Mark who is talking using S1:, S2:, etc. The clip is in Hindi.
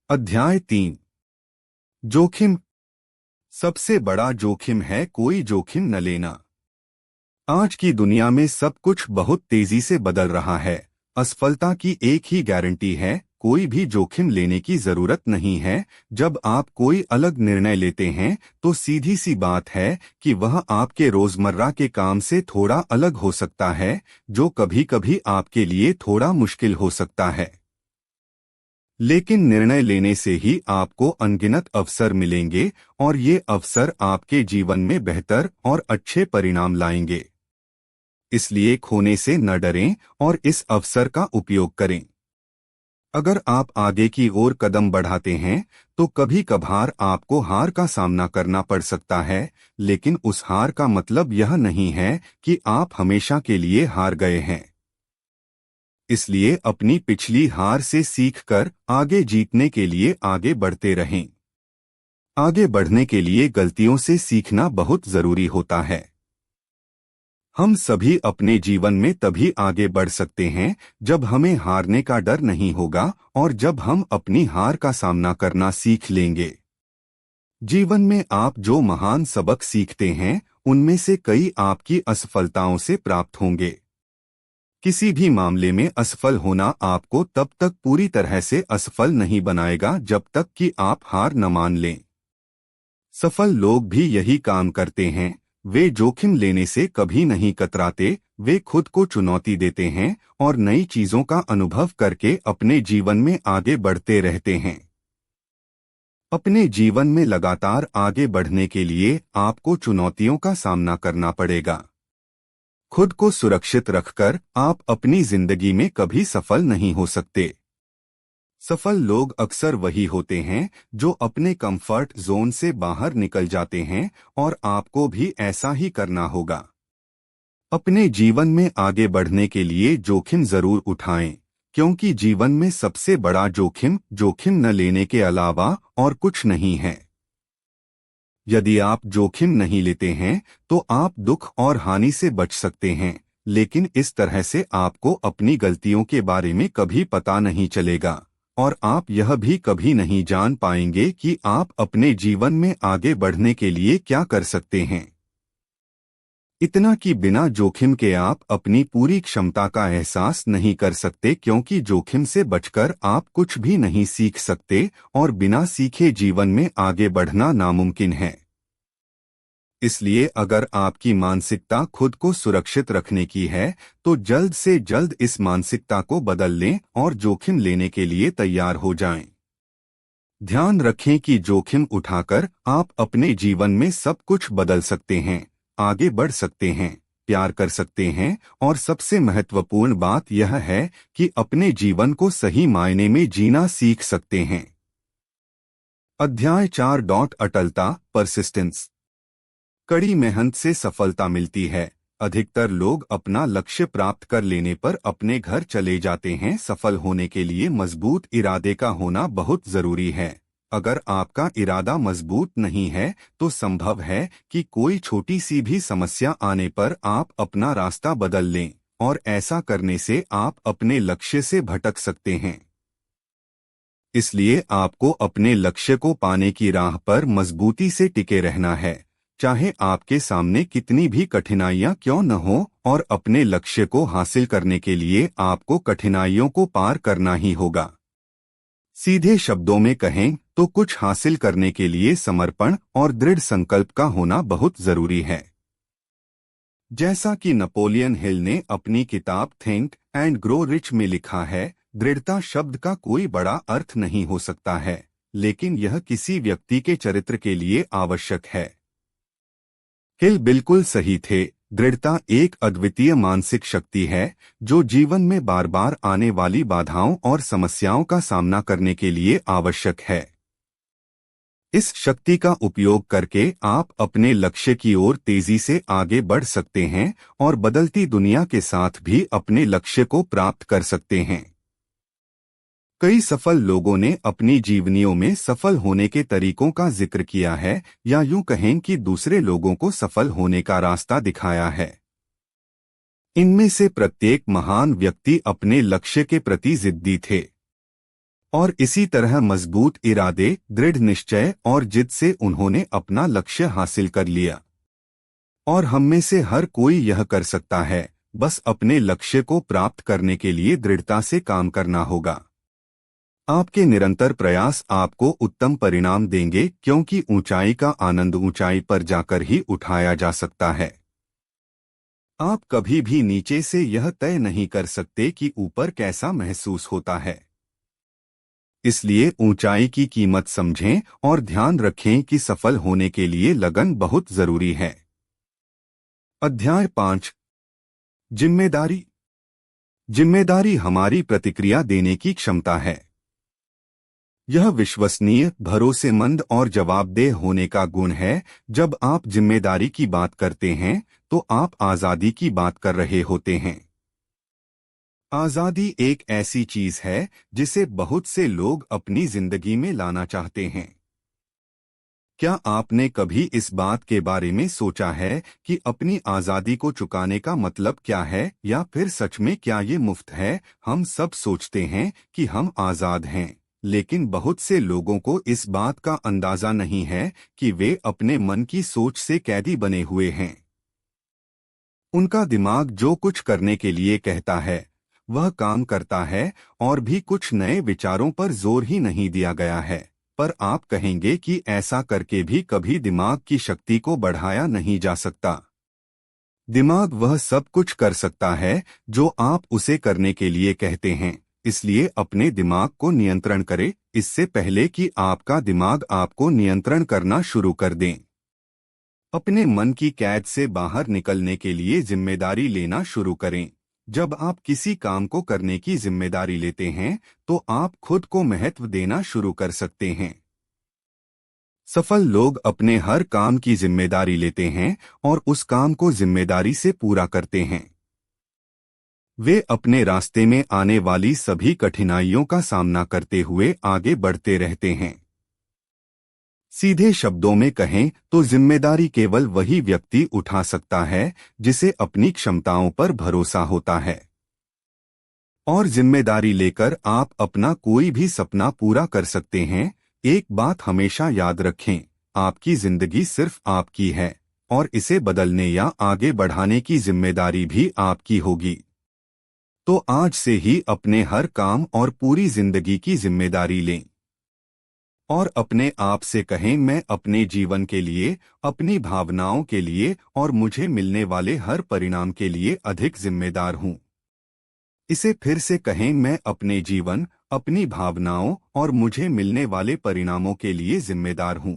S1: अध्याय 3। जोखिम। सबसे बड़ा जोखिम है कोई जोखिम न लेना। आज की दुनिया में सब कुछ बहुत तेजी से बदल रहा है। असफलता की एक ही गारंटी है, कोई भी जोखिम लेने की जरूरत नहीं है। जब आप कोई अलग निर्णय लेते हैं तो सीधी सी बात है कि वह आपके रोजमर्रा के काम से थोड़ा अलग हो सकता है, जो कभी कभी आपके लिए थोड़ा मुश्किल हो सकता है। लेकिन निर्णय लेने से ही आपको अनगिनत अवसर मिलेंगे और ये अवसर आपके जीवन में बेहतर और अच्छे परिणाम लाएंगे। इसलिए खोने से न डरें और इस अवसर का उपयोग करें। अगर आप आगे की ओर कदम बढ़ाते हैं तो कभी कभार आपको हार का सामना करना पड़ सकता है, लेकिन उस हार का मतलब यह नहीं है कि आप हमेशा के लिए हार गए हैं। इसलिए अपनी पिछली हार से सीखकर आगे जीतने के लिए आगे बढ़ते रहें। आगे बढ़ने के लिए गलतियों से सीखना बहुत जरूरी होता है। हम सभी अपने जीवन में तभी आगे बढ़ सकते हैं जब हमें हारने का डर नहीं होगा और जब हम अपनी हार का सामना करना सीख लेंगे। जीवन में आप जो महान सबक सीखते हैं उनमें से कई आपकी असफलताओं से प्राप्त होंगे। किसी भी मामले में असफल होना आपको तब तक पूरी तरह से असफल नहीं बनाएगा जब तक कि आप हार न मान लें। सफल लोग भी यही काम करते हैं। वे जोखिम लेने से कभी नहीं कतराते, वे खुद को चुनौती देते हैं और नई चीजों का अनुभव करके अपने जीवन में आगे बढ़ते रहते हैं। अपने जीवन में लगातार आगे बढ़ने के लिए आपको चुनौतियों का सामना करना पड़ेगा। खुद को सुरक्षित रखकर आप अपनी जिंदगी में कभी सफल नहीं हो सकते। सफल लोग अक्सर वही होते हैं जो अपने कंफर्ट जोन से बाहर निकल जाते हैं और आपको भी ऐसा ही करना होगा। अपने जीवन में आगे बढ़ने के लिए जोखिम जरूर उठाएं, क्योंकि जीवन में सबसे बड़ा जोखिम जोखिम न लेने के अलावा और कुछ नहीं है। यदि आप जोखिम नहीं लेते हैं तो आप दुख और हानि से बच सकते हैं, लेकिन इस तरह से आपको अपनी गलतियों के बारे में कभी पता नहीं चलेगा और आप यह भी कभी नहीं जान पाएंगे कि आप अपने जीवन में आगे बढ़ने के लिए क्या कर सकते हैं। इतना कि बिना जोखिम के आप अपनी पूरी क्षमता का एहसास नहीं कर सकते, क्योंकि जोखिम से बचकर आप कुछ भी नहीं सीख सकते और बिना सीखे जीवन में आगे बढ़ना नामुमकिन है। इसलिए अगर आपकी मानसिकता खुद को सुरक्षित रखने की है तो जल्द से जल्द इस मानसिकता को बदल लें और जोखिम लेने के लिए तैयार हो जाएं। ध्यान रखें कि जोखिम उठाकर आप अपने जीवन में सब कुछ बदल सकते हैं, आगे बढ़ सकते हैं, प्यार कर सकते हैं और सबसे महत्वपूर्ण बात यह है कि अपने जीवन को सही मायने में जीना सीख सकते हैं। अध्याय 4। अटलता, परसिस्टेंस। कड़ी मेहनत से सफलता मिलती है। अधिकतर लोग अपना लक्ष्य प्राप्त कर लेने पर अपने घर चले जाते हैं। सफल होने के लिए मजबूत इरादे का होना बहुत जरूरी है। अगर आपका इरादा मजबूत नहीं है तो संभव है कि कोई छोटी सी भी समस्या आने पर आप अपना रास्ता बदल लें और ऐसा करने से आप अपने लक्ष्य से भटक सकते हैं। इसलिए आपको अपने लक्ष्य को पाने की राह पर मजबूती से टिके रहना है, चाहे आपके सामने कितनी भी कठिनाइयां क्यों न हो, और अपने लक्ष्य को हासिल करने के लिए आपको कठिनाइयों को पार करना ही होगा। सीधे शब्दों में कहें तो कुछ हासिल करने के लिए समर्पण और दृढ़ संकल्प का होना बहुत जरूरी है। जैसा कि नेपोलियन हिल ने अपनी किताब थिंक एंड ग्रो रिच में लिखा है, दृढ़ता शब्द का कोई बड़ा अर्थ नहीं हो सकता है, लेकिन यह किसी व्यक्ति के चरित्र के लिए आवश्यक है। हिल बिल्कुल सही थे। दृढ़ता एक अद्वितीय मानसिक शक्ति है जो जीवन में बार बार आने वाली बाधाओं और समस्याओं का सामना करने के लिए आवश्यक है। इस शक्ति का उपयोग करके आप अपने लक्ष्य की ओर तेजी से आगे बढ़ सकते हैं और बदलती दुनिया के साथ भी अपने लक्ष्य को प्राप्त कर सकते हैं। कई सफल लोगों ने अपनी जीवनियों में सफल होने के तरीकों का जिक्र किया है, या यूं कहें कि दूसरे लोगों को सफल होने का रास्ता दिखाया है। इनमें से प्रत्येक महान व्यक्ति अपने लक्ष्य के प्रति जिद्दी थे और इसी तरह मजबूत इरादे, दृढ़ निश्चय और जिद से उन्होंने अपना लक्ष्य हासिल कर लिया। और हम में से हर कोई यह कर सकता है, बस अपने लक्ष्य को प्राप्त करने के लिए दृढ़ता से काम करना होगा। आपके निरंतर प्रयास आपको उत्तम परिणाम देंगे, क्योंकि ऊंचाई का आनंद ऊंचाई पर जाकर ही उठाया जा सकता है। आप कभी भी नीचे से यह तय नहीं कर सकते कि ऊपर कैसा महसूस होता है। इसलिए ऊंचाई की कीमत समझें और ध्यान रखें कि सफल होने के लिए लगन बहुत जरूरी है। अध्याय 5। जिम्मेदारी। जिम्मेदारी हमारी प्रतिक्रिया देने की क्षमता है। यह विश्वसनीय, भरोसेमंद और जवाबदेह होने का गुण है। जब आप जिम्मेदारी की बात करते हैं तो आप आज़ादी की बात कर रहे होते हैं। आज़ादी एक ऐसी चीज है जिसे बहुत से लोग अपनी जिंदगी में लाना चाहते हैं। क्या आपने कभी इस बात के बारे में सोचा है कि अपनी आज़ादी को चुकाने का मतलब क्या है, या फिर सच में क्या ये मुफ्त है? हम सब सोचते हैं कि हम आज़ाद हैं, लेकिन बहुत से लोगों को इस बात का अंदाजा नहीं है कि वे अपने मन की सोच से कैदी बने हुए हैं। उनका दिमाग जो कुछ करने के लिए कहता है वह काम करता है, और भी कुछ नए विचारों पर जोर ही नहीं दिया गया है। पर आप कहेंगे कि ऐसा करके भी कभी दिमाग की शक्ति को बढ़ाया नहीं जा सकता। दिमाग वह सब कुछ कर सकता है जो आप उसे करने के लिए कहते हैं। इसलिए अपने दिमाग को नियंत्रण करें, इससे पहले कि आपका दिमाग आपको नियंत्रण करना शुरू कर दें। अपने मन की कैद से बाहर निकलने के लिए जिम्मेदारी लेना शुरू करें। जब आप किसी काम को करने की जिम्मेदारी लेते हैं तो आप खुद को महत्व देना शुरू कर सकते हैं। सफल लोग अपने हर काम की जिम्मेदारी लेते हैं और उस काम को जिम्मेदारी से पूरा करते हैं। वे अपने रास्ते में आने वाली सभी कठिनाइयों का सामना करते हुए आगे बढ़ते रहते हैं। सीधे शब्दों में कहें तो जिम्मेदारी केवल वही व्यक्ति उठा सकता है जिसे अपनी क्षमताओं पर भरोसा होता है। और जिम्मेदारी लेकर आप अपना कोई भी सपना पूरा कर सकते हैं। एक बात हमेशा याद रखें, आपकी जिंदगी सिर्फ आपकी है, और इसे बदलने या आगे बढ़ाने की जिम्मेदारी भी आपकी होगी। तो आज से ही अपने हर काम और पूरी जिंदगी की जिम्मेदारी लें और अपने आप से कहें, मैं अपने जीवन के लिए, अपनी भावनाओं के लिए और मुझे मिलने वाले हर परिणाम के लिए अधिक जिम्मेदार हूं। इसे फिर से कहें, मैं अपने जीवन, अपनी भावनाओं और मुझे मिलने वाले परिणामों के लिए जिम्मेदार हूं।